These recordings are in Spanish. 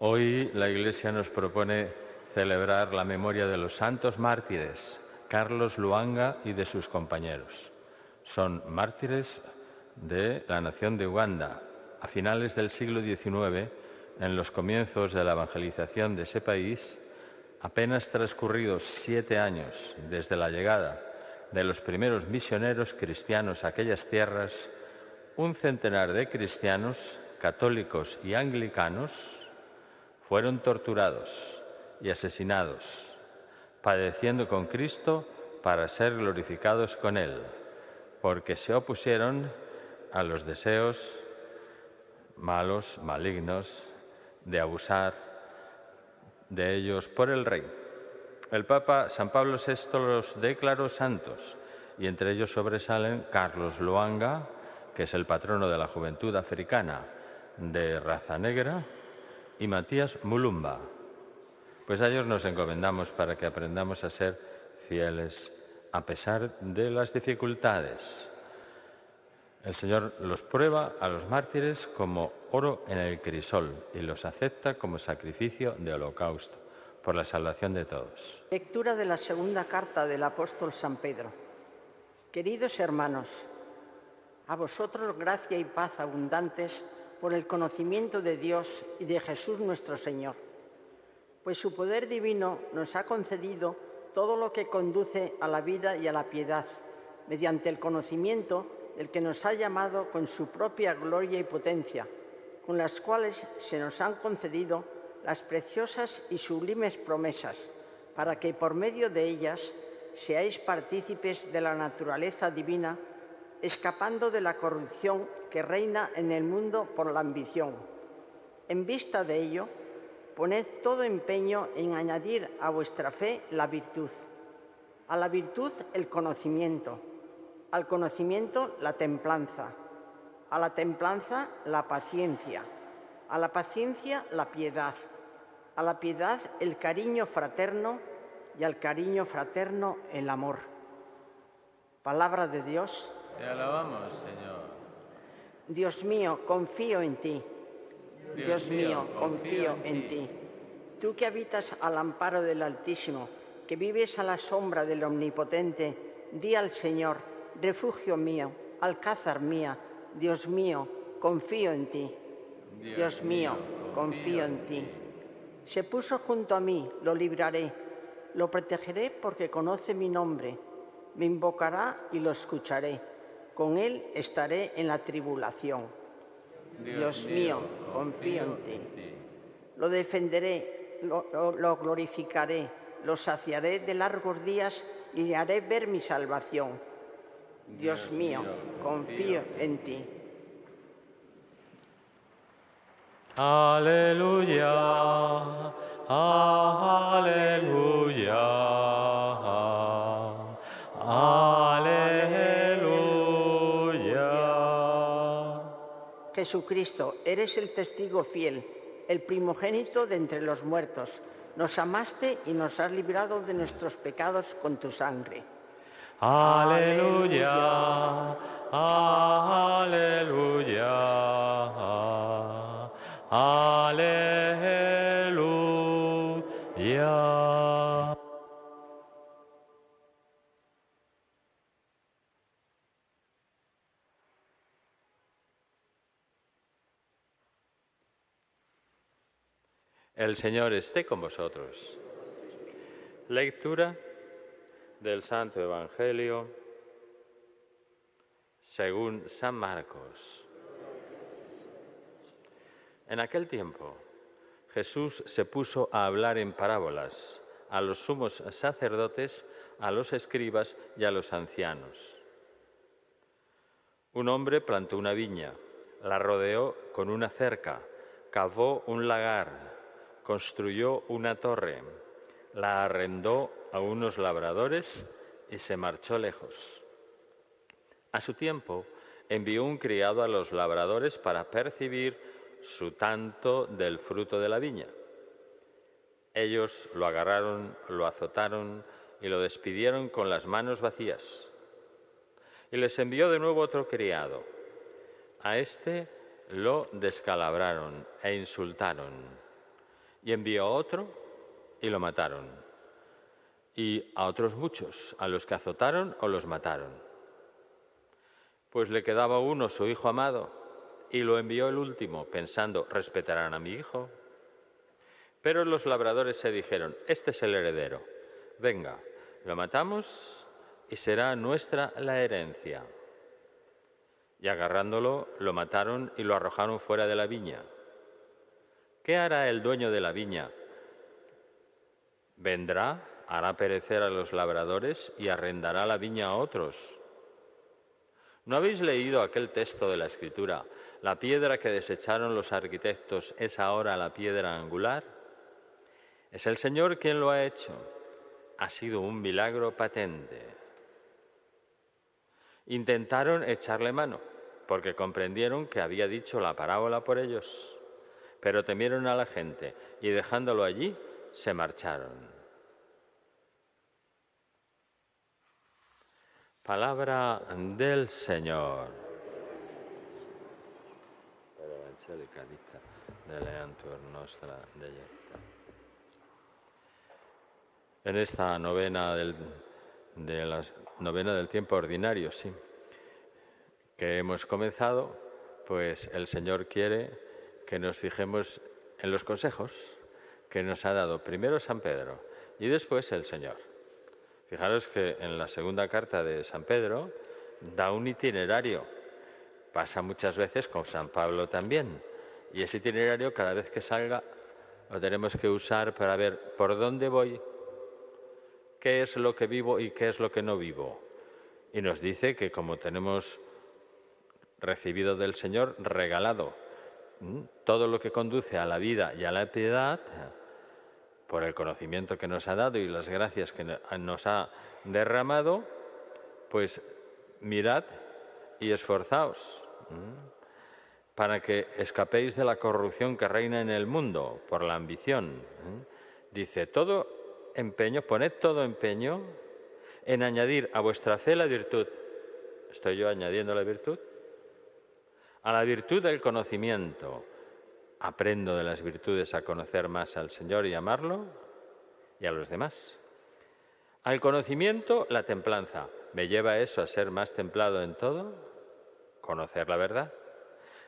Hoy la Iglesia nos propone celebrar la memoria de los santos mártires, Carlos Luanga y de sus compañeros. Son mártires de la nación de Uganda. A finales del siglo XIX, en los comienzos de la evangelización de ese país, apenas transcurridos 7 años desde la llegada de los primeros misioneros cristianos a aquellas tierras, un centenar de cristianos, católicos y anglicanos fueron torturados y asesinados, padeciendo con Cristo para ser glorificados con Él, porque se opusieron a los deseos malos, malignos, de abusar de ellos por el rey. El Papa San Pablo VI los declaró santos, y entre ellos sobresalen Carlos Luanga, que es el patrono de la juventud africana de raza negra, y Matías Mulumba. Pues a ellos nos encomendamos para que aprendamos a ser fieles a pesar de las dificultades. El Señor los prueba a los mártires como oro en el crisol y los acepta como sacrificio de holocausto por la salvación de todos. Lectura de la segunda carta del apóstol San Pedro. Queridos hermanos, a vosotros gracia y paz abundantes por el conocimiento de Dios y de Jesús nuestro Señor, pues su poder divino nos ha concedido todo lo que conduce a la vida y a la piedad, mediante el conocimiento del que nos ha llamado con su propia gloria y potencia, con las cuales se nos han concedido las preciosas y sublimes promesas, para que por medio de ellas seáis partícipes de la naturaleza divina, escapando de la corrupción que reina en el mundo por la ambición. En vista de ello, poned todo empeño en añadir a vuestra fe la virtud, a la virtud el conocimiento, al conocimiento la templanza, a la templanza la paciencia, a la paciencia la piedad, a la piedad el cariño fraterno y al cariño fraterno el amor. Palabra de Dios. Te alabamos, Señor. Dios mío, confío en ti. Dios mío, confío en ti. Tú que habitas al amparo del Altísimo, que vives a la sombra del Omnipotente, di al Señor, refugio mío, alcázar mía, Dios mío, confío en ti. Dios mío, confío en ti. Se puso junto a mí, lo libraré, lo protegeré porque conoce mi nombre, me invocará y lo escucharé, con él estaré en la tribulación. Dios mío, confío en ti. Lo defenderé, lo glorificaré, lo saciaré de largos días y le haré ver mi salvación. Dios mío, confío en ti. Aleluya, aleluya, aleluya. Jesucristo, eres el testigo fiel, el primogénito de entre los muertos. Nos amaste y nos has librado de nuestros pecados con tu sangre. Aleluya, aleluya, aleluya. El Señor esté con vosotros. Lectura del Santo Evangelio según San Marcos. En aquel tiempo, Jesús se puso a hablar en parábolas a los sumos sacerdotes, a los escribas y a los ancianos. Un hombre plantó una viña, la rodeó con una cerca, cavó un lagar, construyó una torre, la arrendó a unos labradores y se marchó lejos. A su tiempo, envió un criado a los labradores para percibir su tanto del fruto de la viña. Ellos lo agarraron, lo azotaron y lo despidieron con las manos vacías. Y les envió de nuevo otro criado. A este lo descalabraron e insultaron. Y envió a otro y lo mataron. Y a otros muchos, a los que azotaron o los mataron. Pues le quedaba uno, su hijo amado, y lo envió el último, pensando, respetarán a mi hijo. Pero los labradores se dijeron, este es el heredero, venga, lo matamos y será nuestra la herencia. Y agarrándolo, lo mataron y lo arrojaron fuera de la viña. ¿Qué hará el dueño de la viña? Vendrá, hará perecer a los labradores y arrendará la viña a otros. ¿No habéis leído aquel texto de la Escritura? La piedra que desecharon los arquitectos es ahora la piedra angular. Es el Señor quien lo ha hecho. Ha sido un milagro patente. Intentaron echarle mano, porque comprendieron que había dicho la parábola por ellos, pero temieron a la gente y dejándolo allí, se marcharon. Palabra del Señor. En esta novena del tiempo ordinario, sí, que hemos comenzado, pues el Señor quiere que nos fijemos en los consejos que nos ha dado primero San Pedro y después el Señor. Fijaros que en la segunda carta de San Pedro da un itinerario. Pasa muchas veces con San Pablo también. Y ese itinerario, cada vez que salga, lo tenemos que usar para ver por dónde voy, qué es lo que vivo y qué es lo que no vivo. Y nos dice que como tenemos recibido del Señor, regalado todo lo que conduce a la vida y a la piedad, por el conocimiento que nos ha dado y las gracias que nos ha derramado, pues mirad y esforzaos para que escapéis de la corrupción que reina en el mundo por la ambición. Dice, todo empeño, poned todo empeño en añadir a vuestra fe la virtud. ¿Estoy yo añadiendo la virtud? A la virtud del conocimiento. Aprendo de las virtudes a conocer más al Señor y amarlo y a los demás. Al conocimiento, la templanza. ¿Me lleva eso a ser más templado en todo? Conocer la verdad.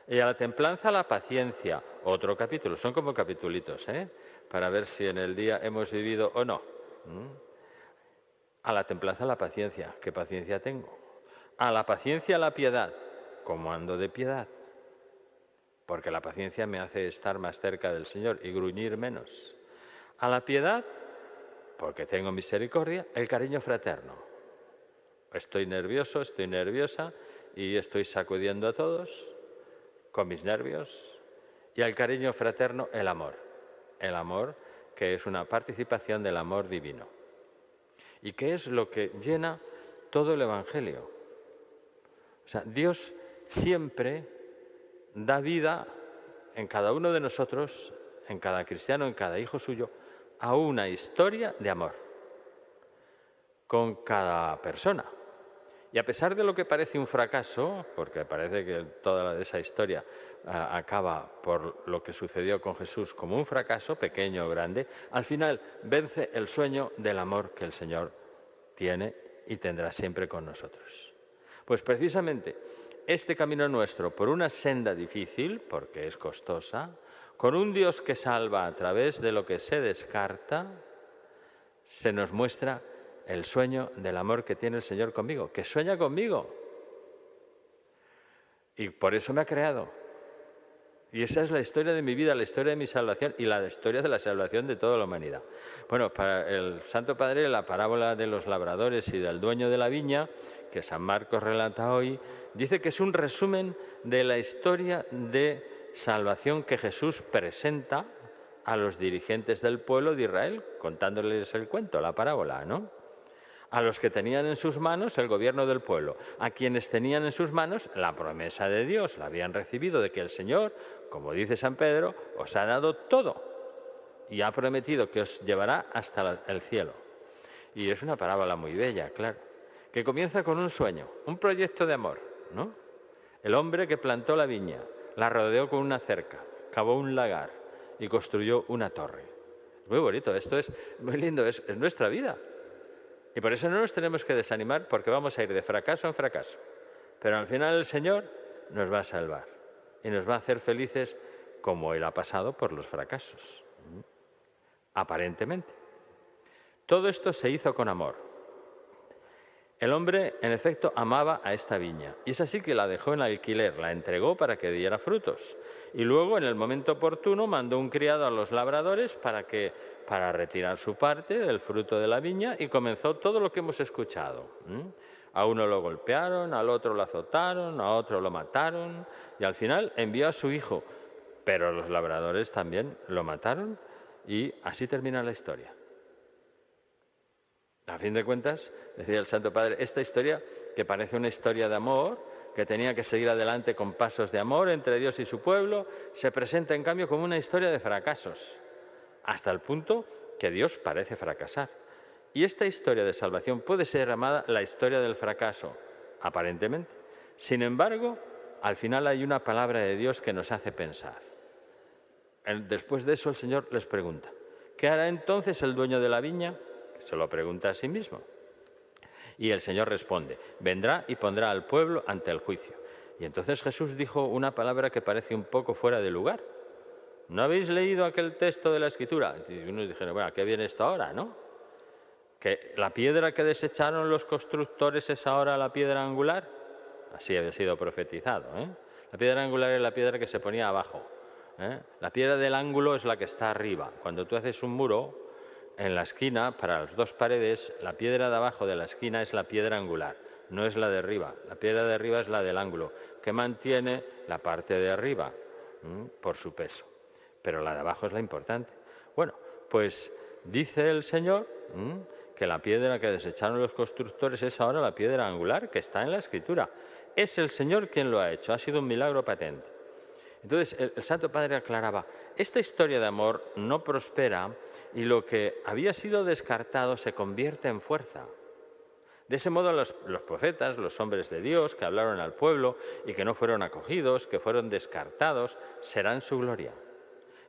Y a la templanza, la paciencia. Otro capítulo. Son como capitulitos, para ver si en el día hemos vivido o no. A la templanza, la paciencia. ¿Qué paciencia tengo? A la paciencia, la piedad. ¿Cómo ando de piedad? Porque la paciencia me hace estar más cerca del Señor y gruñir menos. A la piedad, porque tengo misericordia, el cariño fraterno. Estoy nervioso, estoy nerviosa y estoy sacudiendo a todos con mis nervios. Y al cariño fraterno, el amor. El amor que es una participación del amor divino. ¿Y qué es lo que llena todo el Evangelio? O sea, Dios siempre da vida en cada uno de nosotros, en cada cristiano, en cada hijo suyo, a una historia de amor con cada persona. Y a pesar de lo que parece un fracaso, porque parece que toda esa historia acaba por lo que sucedió con Jesús como un fracaso, pequeño o grande, al final vence el sueño del amor que el Señor tiene y tendrá siempre con nosotros. Pues precisamente este camino nuestro por una senda difícil, porque es costosa, con un Dios que salva a través de lo que se descarta, se nos muestra el sueño del amor que tiene el Señor conmigo, que sueña conmigo. Y por eso me ha creado. Y esa es la historia de mi vida, la historia de mi salvación y la historia de la salvación de toda la humanidad. Bueno, para el Santo Padre, la parábola de los labradores y del dueño de la viña, que San Marcos relata hoy, dice que es un resumen de la historia de salvación que Jesús presenta a los dirigentes del pueblo de Israel, contándoles el cuento, la parábola, ¿no? A los que tenían en sus manos el gobierno del pueblo, a quienes tenían en sus manos la promesa de Dios, la habían recibido de que el Señor, como dice San Pedro, os ha dado todo y ha prometido que os llevará hasta el cielo. Y es una parábola muy bella, claro, que comienza con un sueño, un proyecto de amor, ¿no? El hombre que plantó la viña, la rodeó con una cerca, cavó un lagar y construyó una torre. Es muy bonito, esto es muy lindo, es nuestra vida. Y por eso no nos tenemos que desanimar, porque vamos a ir de fracaso en fracaso. Pero al final el Señor nos va a salvar y nos va a hacer felices como Él ha pasado por los fracasos, aparentemente. Todo esto se hizo con amor. El hombre, en efecto, amaba a esta viña, y es así que la dejó en alquiler, la entregó para que diera frutos. Y luego, en el momento oportuno, mandó un criado a los labradores para retirar su parte del fruto de la viña, y comenzó todo lo que hemos escuchado. A uno lo golpearon, al otro lo azotaron, a otro lo mataron, y al final envió a su hijo. Pero los labradores también lo mataron, y así termina la historia. A fin de cuentas, decía el Santo Padre, esta historia, que parece una historia de amor, que tenía que seguir adelante con pasos de amor entre Dios y su pueblo, se presenta en cambio como una historia de fracasos, hasta el punto que Dios parece fracasar. Y esta historia de salvación puede ser llamada la historia del fracaso, aparentemente. Sin embargo, al final hay una palabra de Dios que nos hace pensar. Después de eso el Señor les pregunta, ¿qué hará entonces el dueño de la viña? Se lo pregunta a sí mismo. Y el Señor responde, vendrá y pondrá al pueblo ante el juicio. Y entonces Jesús dijo una palabra que parece un poco fuera de lugar. ¿No habéis leído aquel texto de la Escritura? Y unos dijeron, bueno, ¿a qué viene esto ahora, no? ¿Que la piedra que desecharon los constructores es ahora la piedra angular? Así había sido profetizado, ¿eh? La piedra angular es la piedra que se ponía abajo, ¿eh? La piedra del ángulo es la que está arriba. Cuando tú haces un muro, en la esquina, para las dos paredes, la piedra de abajo de la esquina es la piedra angular, no es la de arriba. La piedra de arriba es la del ángulo, que mantiene la parte de arriba por su peso. Pero la de abajo es la importante. Bueno, pues dice el Señor que la piedra que desecharon los constructores es ahora la piedra angular, que está en la Escritura. Es el Señor quien lo ha hecho, ha sido un milagro patente. Entonces el Santo Padre aclaraba, esta historia de amor no prospera y lo que había sido descartado se convierte en fuerza. De ese modo los profetas, los hombres de Dios que hablaron al pueblo y que no fueron acogidos, que fueron descartados, serán su gloria.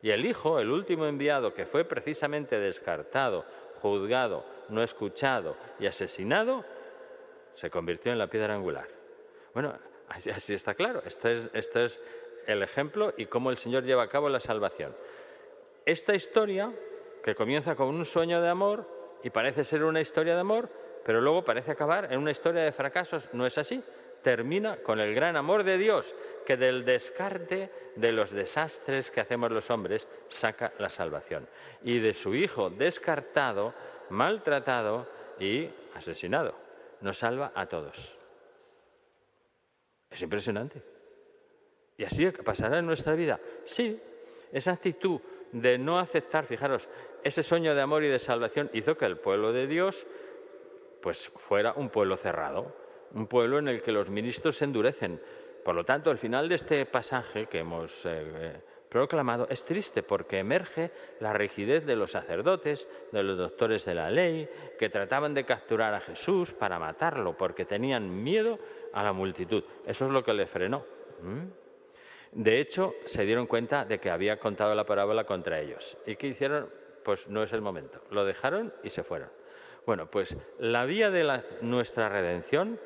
Y el Hijo, el último enviado, que fue precisamente descartado, juzgado, no escuchado y asesinado, se convirtió en la piedra angular. Bueno, así está claro. Esto es el ejemplo y cómo el Señor lleva a cabo la salvación. Esta historia, que comienza con un sueño de amor y parece ser una historia de amor, pero luego parece acabar en una historia de fracasos, no es así. Termina con el gran amor de Dios, que del descarte de los desastres que hacemos los hombres saca la salvación. Y de su Hijo descartado, maltratado y asesinado, nos salva a todos. Es impresionante. Y así pasará en nuestra vida. Sí, esa actitud de no aceptar, fijaros, ese sueño de amor y de salvación hizo que el pueblo de Dios pues fuera un pueblo cerrado, un pueblo en el que los ministros se endurecen. Por lo tanto, el final de este pasaje que hemos proclamado es triste porque emerge la rigidez de los sacerdotes, de los doctores de la ley, que trataban de capturar a Jesús para matarlo porque tenían miedo a la multitud. Eso es lo que le frenó. De hecho, se dieron cuenta de que había contado la parábola contra ellos. ¿Y qué hicieron? Pues no es el momento. Lo dejaron y se fueron. Bueno, pues la vía de nuestra redención,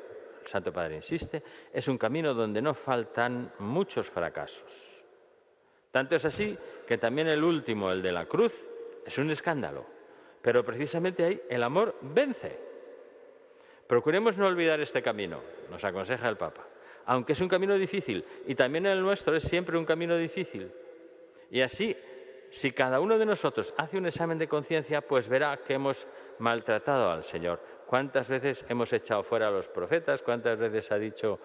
el Santo Padre insiste, es un camino donde no faltan muchos fracasos. Tanto es así que también el último, el de la cruz, es un escándalo. Pero precisamente ahí el amor vence. Procuremos no olvidar este camino, nos aconseja el Papa. Aunque es un camino difícil, y también el nuestro es siempre un camino difícil. Y así, si cada uno de nosotros hace un examen de conciencia, pues verá que hemos maltratado al Señor. ¿Cuántas veces hemos echado fuera a los profetas? ¿Cuántas veces ha dicho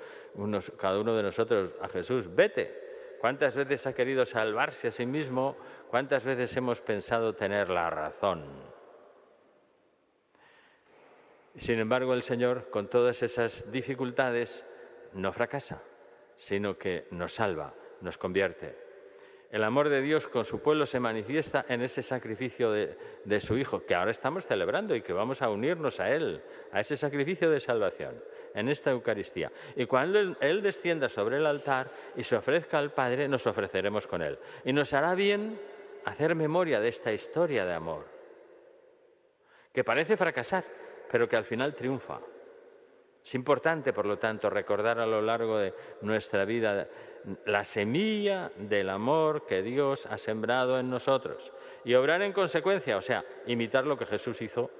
cada uno de nosotros a Jesús, vete? ¿Cuántas veces ha querido salvarse a sí mismo? ¿Cuántas veces hemos pensado tener la razón? Sin embargo, el Señor, con todas esas dificultades, no fracasa, sino que nos salva, nos convierte. El amor de Dios con su pueblo se manifiesta en ese sacrificio de su Hijo, que ahora estamos celebrando y que vamos a unirnos a Él, a ese sacrificio de salvación, en esta Eucaristía. Y cuando Él descienda sobre el altar y se ofrezca al Padre, nos ofreceremos con Él. Y nos hará bien hacer memoria de esta historia de amor, que parece fracasar, pero que al final triunfa. Es importante, por lo tanto, recordar a lo largo de nuestra vida la semilla del amor que Dios ha sembrado en nosotros y obrar en consecuencia, o sea, imitar lo que Jesús hizo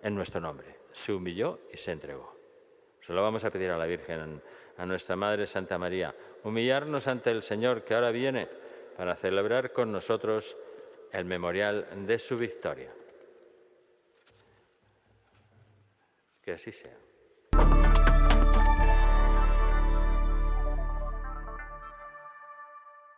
en nuestro nombre. Se humilló y se entregó. Se lo vamos a pedir a la Virgen, a nuestra Madre Santa María, humillarnos ante el Señor que ahora viene para celebrar con nosotros el memorial de su victoria. Que así sea.